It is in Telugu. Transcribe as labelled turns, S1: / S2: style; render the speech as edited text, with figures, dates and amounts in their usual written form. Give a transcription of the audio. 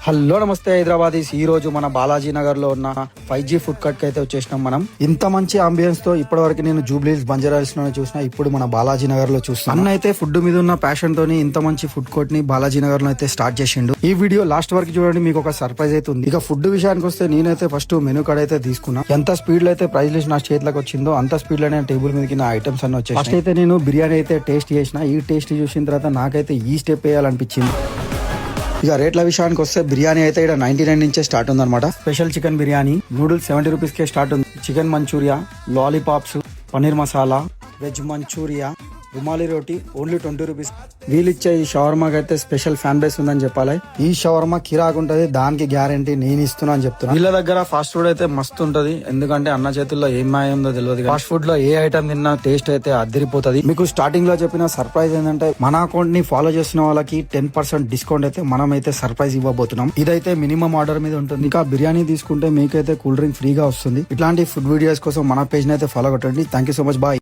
S1: హలో నమస్తే హైదరాబాద్. ఈ రోజు మన బాలాజీ నగర్ లో ఉన్న 5G ఫుడ్ కట్ కి అయితే వచ్చేసినాం. మనం ఇంత మంచి అంబియన్స్ తో ఇప్పటి వరకు నేను జూబ్లీస్ బంజారాస్ లోనే చూసినా, ఇప్పుడు మన బాలాజీ నగర్ లో చూస్తాను. అన్న అయితే ఫుడ్ మీద ఉన్న ప్యాషన్ తోని ఇంత మంచి ఫుడ్ కోర్ట్ ని బాలాజీ నగర్ లో అయితే స్టార్ట్ చేసిండు. ఈ వీడియో లాస్ట్ వరకు చూడండి, మీకు ఒక సర్ప్రైజ్ అయితే ఉంది. ఇక ఫుడ్ విషయానికి వస్తే నేనైతే ఫస్ట్ మెనూ కార్డ్ అయితే తీసుకున్నా. ఎంత స్పీడ్ లో అయితే ప్రైస్ లిస్ట్ నా చేతిలోకి వచ్చిందో అంత స్పీడ్ లోనే టేబుల్ మీదకి నా ఐటమ్స్ అన్ని వచ్చాయి. ఫస్ట్ అయితే నేను బిర్యానీ అయితే టేస్ట్ చేసిన. ఈ టేస్ట్ చూసిన తర్వాత నాకైతే ఈ స్టెప్ వేయాలనిపించింది. ఇక రేట్ల విషయానికి వస్తే బిర్యానీ అయితే ఇక్కడ 99 నుంచే స్టార్ట్ ఉంది అనమాట. Special chicken biryani, noodles 70 rupees కే స్టార్ట్ ఉంది. Chicken manchuria, lollipops, paneer masala, veg manchuria, rumali roti only 20 rupees. వీళ్ళిచ్చే ఈ షవర్మాకి అయితే స్పెషల్ ఫ్యాన్ బేస్ ఉందని చెప్పాలి. ఈ షవర్మా కిరాక్ ఉంటది, దానికి గ్యారంటీ నేను ఇస్తున్నా అని చెప్తున్నా. వీళ్ళ దగ్గర ఫాస్ట్ ఫుడ్ అయితే మస్తు ఉంటది, ఎందుకంటే అన్న చేతుల్లో ఏం మాయందో తెలియదు. ఫాస్ట్ ఫుడ్ లో ఏ ఐటమ్ తిన్నా టేస్ట్ అయితే అదిరిపోతుంది. మీకు స్టార్టింగ్ లో చెప్పిన సర్ప్రైజ్ ఏంటంటే, మన అకౌంట్ ని ఫాలో చేసిన వాళ్ళకి 10% డిస్కౌంట్ అయితే మనం అయితే సర్ప్రైజ్ ఇవ్వబోతున్నాం. ఇదైతే మినిమం ఆర్డర్ మీద ఉంటుంది. ఇంకా బిర్యానీ తీసుకుంటే మీకైతే కూల్ డ్రింక్ ఫ్రీగా వస్తుంది. ఇట్లాంటి ఫుడ్ వీడియోస్ కోసం మన పేజ్ ని అయితే ఫాలో కొట్టండి. Thank you so much, bye.